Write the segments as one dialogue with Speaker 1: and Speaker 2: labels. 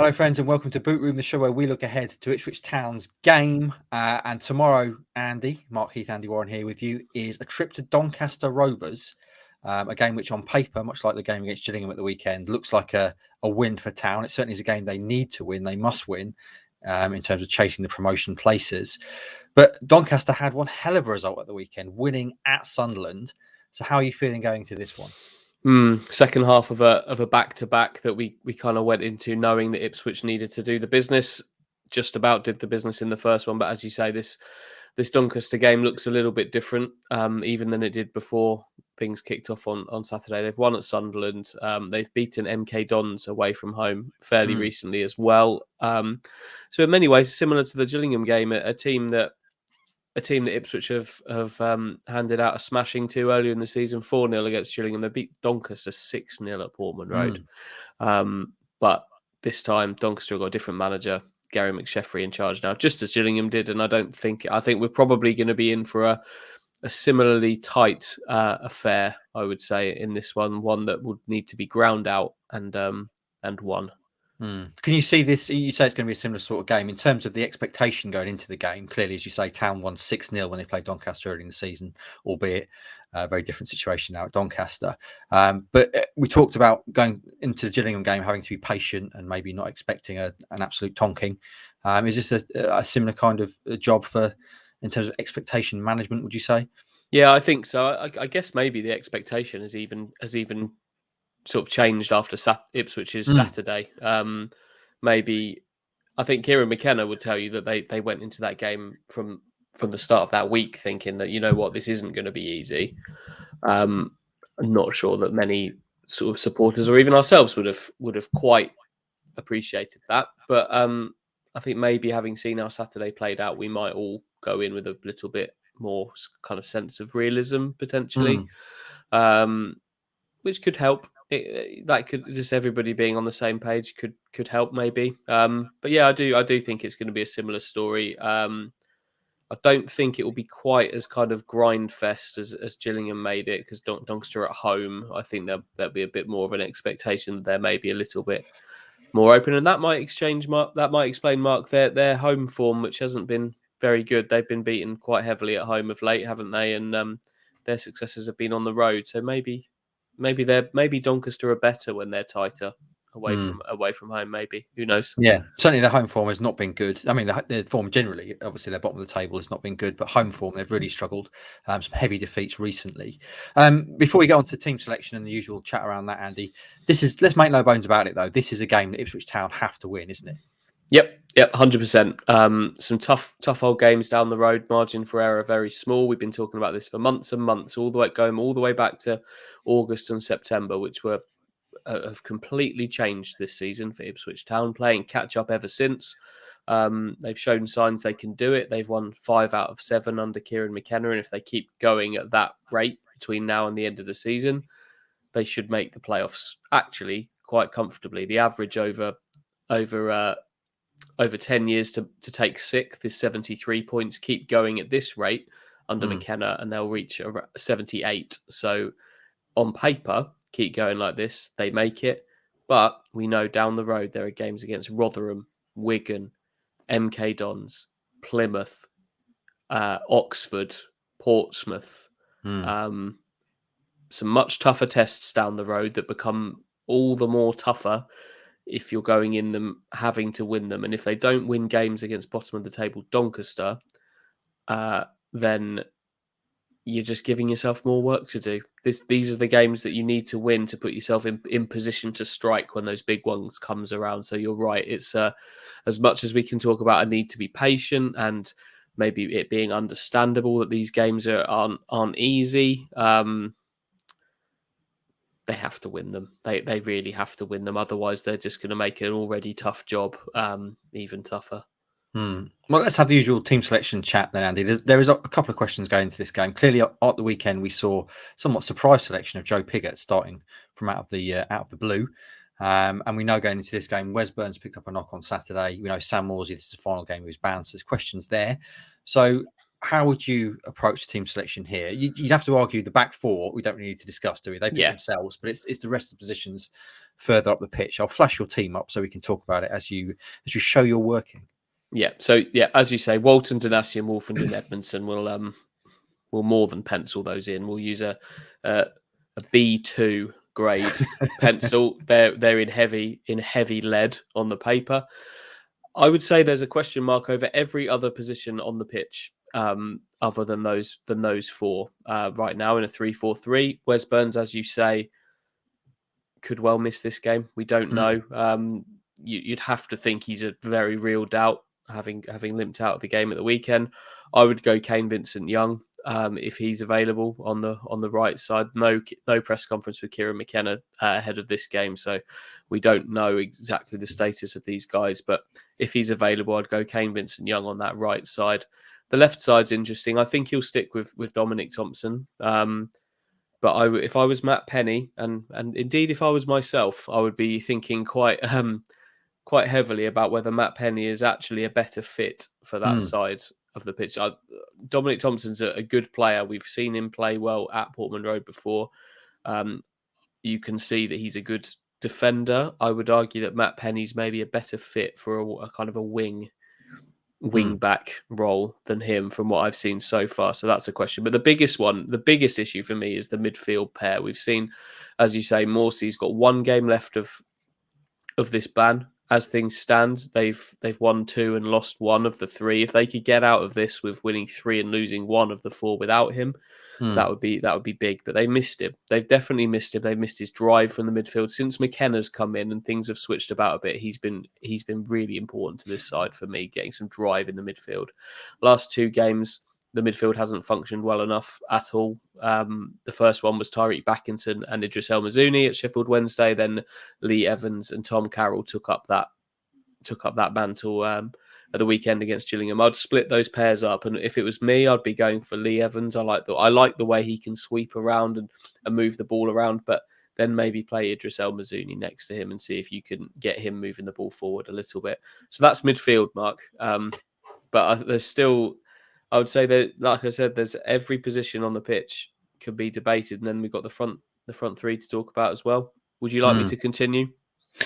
Speaker 1: Hello, friends, and welcome to Boot Room, the show where we look ahead to Ipswich Town's game. And tomorrow, Mark Heath, Andy Warren here with you, is a trip to Doncaster Rovers, a game which on paper, much like the game against Gillingham at the weekend, looks like a win for Town. It certainly is a game they need to win. They must win in terms of chasing the promotion places. But Doncaster had one hell of a result at the weekend, winning at Sunderland. So how are you feeling going to this one?
Speaker 2: Second half of a back-to-back that we kind of went into knowing that Ipswich needed to do the business. Just about did the business in the first one, but as you say, this Doncaster game looks a little bit different, even than it did before things kicked off on Saturday. They've won at Sunderland. They've beaten MK Dons away from home fairly recently as well. So in many ways, similar to the Gillingham game, a team that Ipswich have handed out a smashing to earlier in the season, 4-0 against Gillingham. They beat Doncaster 6-0 at Portman Road. But this time, Doncaster have got a different manager, Gary McSheffrey, in charge now, just as Gillingham did. And I think we're probably going to be in for a similarly tight affair, I would say, in this one that would need to be ground out and won.
Speaker 1: Can you see this? You say it's going to be a similar sort of game in terms of the expectation going into the game. Clearly, as you say, Town won 6-0 when they played Doncaster early in the season, albeit a very different situation now at Doncaster. But we talked about going into the Gillingham game, having to be patient and maybe not expecting an absolute tonking. Is this a similar kind of job in terms of expectation management, would you say?
Speaker 2: Yeah, I think so. I guess maybe the expectation has even sort of changed after Ipswich's Saturday. Maybe I think Kieran McKenna would tell you that they went into that game from the start of that week thinking that, you know what, this isn't going to be easy. I'm not sure that many sort of supporters or even ourselves would have quite appreciated that. But I think maybe having seen how Saturday played out, we might all go in with a little bit more kind of sense of realism potentially, which could help. That could just everybody being on the same page could help maybe. But yeah, I do think it's going to be a similar story. I don't think it will be quite as kind of grind fest as Gillingham made it, because Doncaster at home. I think there'll be a bit more of an expectation that they're maybe a little bit more open, and that might explain, Mark, their home form, which hasn't been very good. They've been beaten quite heavily at home of late, haven't they? And their successes have been on the road. So maybe Doncaster are better when they're tighter away from home. Maybe, who knows?
Speaker 1: Yeah, certainly their home form has not been good. I mean, the form generally, obviously, their bottom of the table has not been good, but home form they've really struggled. Some heavy defeats recently. Before we go on to team selection and the usual chat around that, Andy, let's make no bones about it though. This is a game that Ipswich Town have to win, isn't it?
Speaker 2: Yep, 100%. Some tough old games down the road. Margin for error very small. We've been talking about this for months and months, all the way back to August and September, which have completely changed this season for Ipswich Town, playing catch up ever since. They've shown signs they can do it. They've won 5 out of 7 under Kieran McKenna, and if they keep going at that rate between now and the end of the season, they should make the playoffs actually quite comfortably. The average over 10 years to take 6th is 73 points. Keep going at this rate under McKenna and they'll reach 78. So on paper, keep going like this, they make it. But we know down the road there are games against Rotherham, Wigan, MK Dons, Plymouth, Oxford, Portsmouth. Some much tougher tests down the road that become all the more tougher if you're going in them having to win them. And if they don't win games against bottom of the table Doncaster, then you're just giving yourself more work to do. These are the games that you need to win to put yourself in position to strike when those big ones comes around. So you're right. It's as much as we can talk about a need to be patient and maybe it being understandable that these games aren't easy. They have to win them. They really have to win them. Otherwise, they're just going to make an already tough job even tougher.
Speaker 1: Well, let's have the usual team selection chat then, Andy. There is a couple of questions going into this game. Clearly, at the weekend, we saw somewhat surprise selection of Joe Pigott starting from out of the blue. And we know going into this game, Wes Burns picked up a knock on Saturday. We know Sam Morsey, this is the final game of his ban, so there's questions there. So how would you approach team selection here? You'd have to argue the back four, we don't really need to discuss, do we? They pick themselves, but it's the rest of the positions further up the pitch. I'll flash your team up so we can talk about it as you show your working.
Speaker 2: Yeah. So yeah, as you say, Walton, Donassi, Wolfenden, and Edmondson will more than pencil those in. We'll use a B2 grade pencil. They're in heavy lead on the paper. I would say there's a question mark over every other position on the pitch, other than those four right now in a 3-4-3. Wes Burns, as you say, could well miss this game. We don't know. You'd have to think he's a very real doubt, having limped out of the game at the weekend. I would go Kane Vincent-Young if he's available on the right side. No press conference with Kieran McKenna ahead of this game, so we don't know exactly the status of these guys. But if he's available, I'd go Kane Vincent-Young on that right side. The left side's interesting. I think he'll stick with Dominic Thompson. But if I was Matt Penny, and indeed if I was myself, I would be thinking quite heavily about whether Matt Penny is actually a better fit for that side of the pitch. Dominic Thompson's a good player. We've seen him play well at Portman Road before. You can see that he's a good defender. I would argue that Matt Penny's maybe a better fit for a kind of a wing back role than him from what I've seen so far. So that's a question. But the biggest issue for me is the midfield pair. We've seen, as you say, Morsey's got one game left of this ban. As things stand, they've won 2 and lost 1 of the 3. If they could get out of this with winning 3 and losing 1 of the 4 without him, that would be big. But they missed him. They've definitely missed him. They've missed his drive from the midfield since McKenna's come in and things have switched about a bit. He's been really important to this side for me, getting some drive in the midfield. Last 2 games, the midfield hasn't functioned well enough at all. The first one was Tyreek Backinson and Idris El Mazouni at Sheffield Wednesday. Then Lee Evans and Tom Carroll took up that mantle at the weekend against Gillingham. I'd split those pairs up, and if it was me, I'd be going for Lee Evans. I like the way he can sweep around and move the ball around, but then maybe play Idris El Mazouni next to him and see if you can get him moving the ball forward a little bit. So that's midfield, Mark. But there's still, I would say that, like I said, there's every position on the pitch can be debated, and then we've got the front 3 to talk about as well. Would you like me to continue?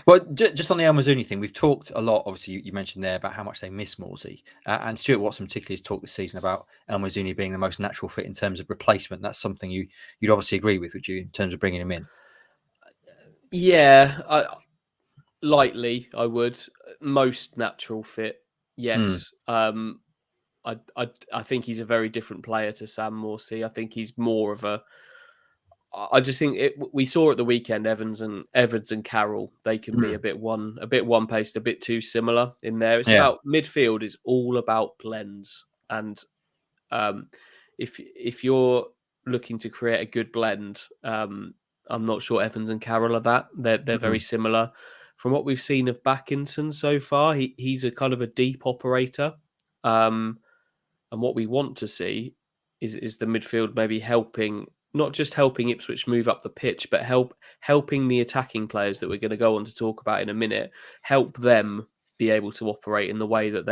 Speaker 1: Well, just on the El Mazouni thing, we've talked a lot. Obviously, you mentioned there about how much they miss Morsey, and Stuart Watson particularly has talked this season about El Mazouni being the most natural fit in terms of replacement. That's something you'd obviously agree with, would you, in terms of bringing him in?
Speaker 2: Yeah, lightly I would. Most natural fit, yes. I think he's a very different player to Sam Morsey. I think he's more of a. I just think we saw at the weekend Evans and Carroll. They can be a bit one paced, a bit too similar in there. It's about midfield is all about blends, and if you're looking to create a good blend, I'm not sure Evans and Carroll are that. They're very similar. From what we've seen of Backinson so far, he's a kind of a deep operator, and what we want to see is the midfield maybe helping. Not just helping Ipswich move up the pitch, but helping the attacking players that we're going to go on to talk about in a minute, help them be able to operate in the way that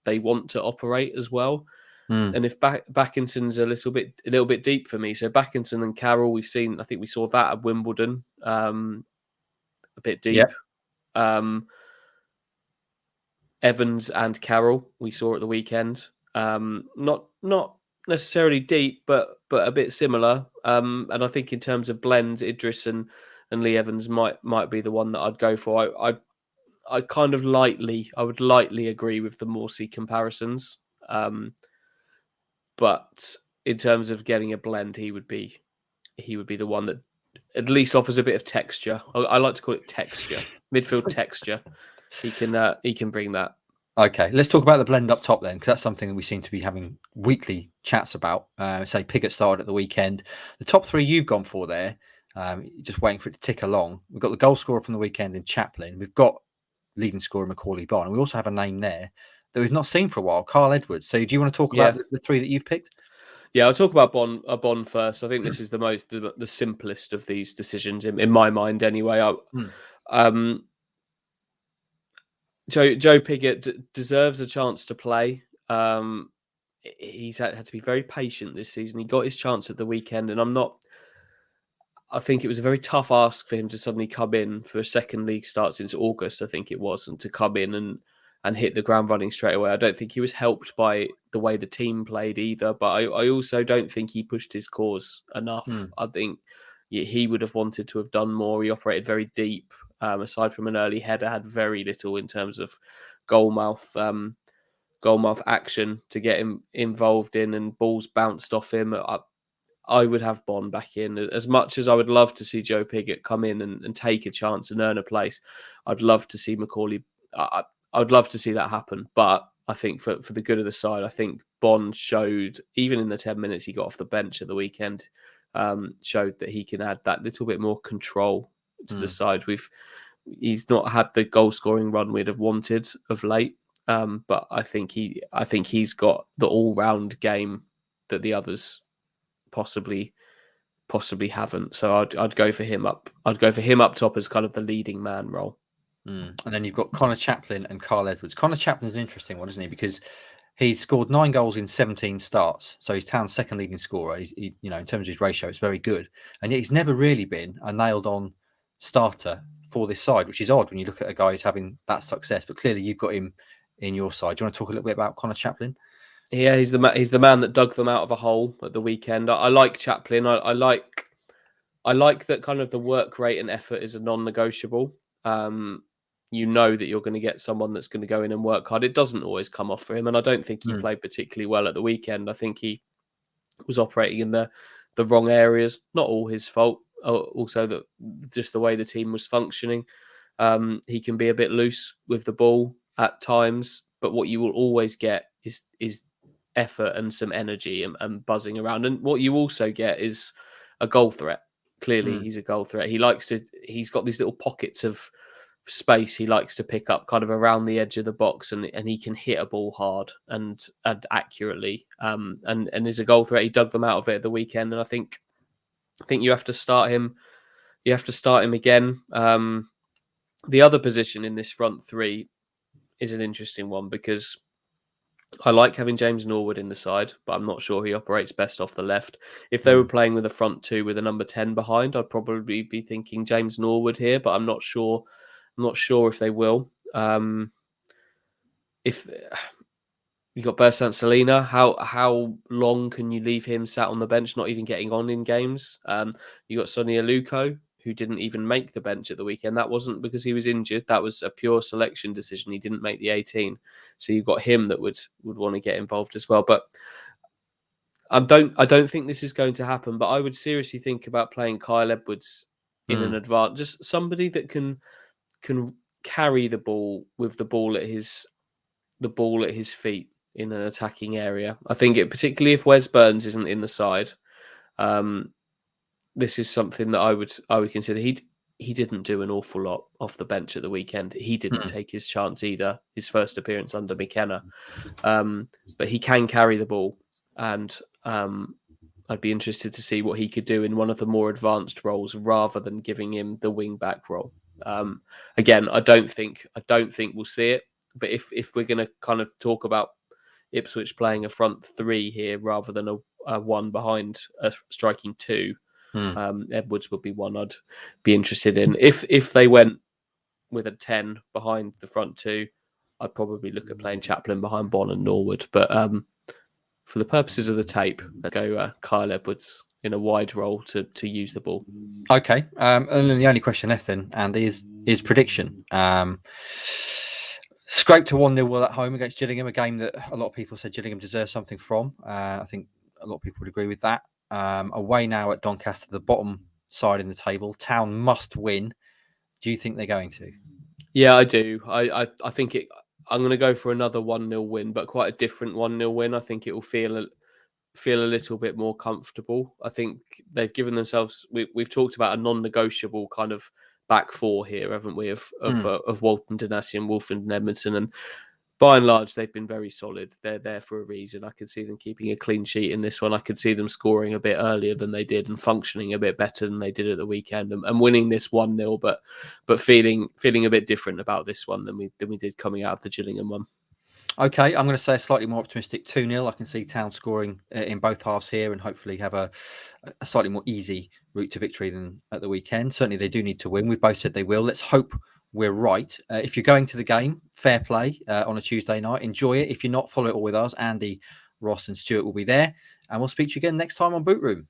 Speaker 2: they want to operate as well. And if Backinson's a little bit deep for me, so Backinson and Carroll, I think we saw that at Wimbledon, a bit deep. Evans and Carroll, we saw at the weekend, not necessarily deep, but a bit similar. And I think in terms of blends, Idris and Lee Evans might be the one that I'd go for. I would lightly agree with the Morsey comparisons. But in terms of getting a blend, he would be the one that at least offers a bit of texture. I like to call it texture, midfield texture. He can bring that.
Speaker 1: Okay, let's talk about the blend up top then, because that's something that we seem to be having weekly chats about. Say Piggott started at the weekend. The top 3 you've gone for there, just waiting for it to tick along. We've got the goal scorer from the weekend in Chaplin. We've got leading scorer Macaulay Barn. And we also have a name there that we've not seen for a while, Carl Edwards. So do you want to talk about the 3 that you've picked?
Speaker 2: Yeah, I'll talk about Bon first. I think this is the simplest of these decisions in my mind anyway. Joe Piggott deserves a chance to play. He's had to be very patient this season. He got his chance at the weekend, and I'm not I think it was a very tough ask for him to suddenly come in for a second league start since August, I think it was, and to come in and hit the ground running straight away. I don't think he was helped by the way the team played either, but I also don't think he pushed his cause enough. I think he would have wanted to have done more. He operated very deep. Aside from an early header, had very little in terms of goalmouth action to get him involved in, and balls bounced off him. I would have Bond back in. As much as I would love to see Joe Pigott come in and take a chance and earn a place, I'd love to see Macaulay. I would love to see that happen. But I think for the good of the side, I think Bond showed, even in the 10 minutes he got off the bench at the weekend, showed that he can add that little bit more control to the side. He's not had the goal scoring run we'd have wanted of late, but I think he's got the all round game that the others possibly haven't. So I'd go for him up. I'd go for him up top as kind of the leading man role.
Speaker 1: And then you've got Connor Chaplin and Carl Edwards. Connor Chaplin's an interesting one, isn't he? Because he's scored 9 goals in 17 starts. So he's Town's second leading scorer. He, in terms of his ratio, it's very good. And yet he's never really been a nailed on starter for this side, which is odd when you look at a guy who's having that success. But clearly you've got him in your side. Do you want to talk a little bit about Connor Chaplin?
Speaker 2: Yeah, he's the man that dug them out of a hole at the weekend. I like Chaplin. I like that kind of the work rate and effort is a non-negotiable. You know that you're going to get someone that's going to go in and work hard. It doesn't always come off for him, and I don't think he played particularly well at the weekend. I think he was operating in the wrong areas. Not all his fault. Also, that just the way the team was functioning. He can be a bit loose with the ball at times, but what you will always get is effort and some energy and buzzing around. And what you also get is a goal threat. Clearly, he's a goal threat. He's got these little pockets of space he likes to pick up kind of around the edge of the box, and he can hit a ball hard and accurately. And is a goal threat. He dug them out of it at the weekend, and I think you have to start him. You have to start him again. The other position in this front three is an interesting one because I like having James Norwood in the side, but I'm not sure he operates best off the left. If they were playing with a front two with a number 10 behind, I'd probably be thinking James Norwood here, but I'm not sure. I'm not sure if they will. If you got Bersant Salina, how long can you leave him sat on the bench, not even getting on in games? You got Sonny Aluko, who didn't even make the bench at the weekend. That wasn't because he was injured. That was a pure selection decision. He didn't make the 18. So you've got him that would want to get involved as well. But I don't think this is going to happen, but I would seriously think about playing Kyle Edwards in an advance. Just somebody that can carry the ball with the ball at his feet in an attacking area. I think particularly if Wes Burns isn't in the side, this is something that I would consider. He didn't do an awful lot off the bench at the weekend. He didn't take his chance either. His first appearance under McKenna, but he can carry the ball, and I'd be interested to see what he could do in one of the more advanced roles rather than giving him the wing back role. Again, I don't think we'll see it. But if we're going to kind of talk about Ipswich playing a front three here rather than a one behind a striking two, Edwards would be one I'd be interested in. If they went with a 10 behind the front two, I'd probably look at playing Chaplin behind Bon and Norwood. But for the purposes of the tape, let's go Kyle Edwards in a wide role to use the ball.
Speaker 1: Okay. And then the only question left then, Andy, is prediction. Scraped to 1-0 at home against Gillingham, a game that a lot of people said Gillingham deserves something from. I think a lot of people would agree with that. Away now at Doncaster, the bottom side in the table. Town must win. Do you think they're going to?
Speaker 2: Yeah, I do. I think I'm going to go for another 1-0 win, but quite a different 1-0 win. I think it will feel a little bit more comfortable. I think they've given themselves. We've talked about a non-negotiable kind of back four here, haven't we? Of Walton, Danasi, and Wolford and Edmondson, and by and large, they've been very solid. They're there for a reason. I could see them keeping a clean sheet in this one. I could see them scoring a bit earlier than they did and functioning a bit better than they did at the weekend and winning this 1-0, but feeling a bit different about this one than we did coming out of the Gillingham one.
Speaker 1: Okay, I'm going to say slightly more optimistic 2-0. I can see Town scoring in both halves here and hopefully have a slightly more easy route to victory than at the weekend. Certainly, they do need to win. We've both said they will. Let's hope we're right. If you're going to the game, fair play on a Tuesday night. Enjoy it. If you're not, follow it all with us. Andy, Ross and Stuart will be there. And we'll speak to you again next time on Boot Room.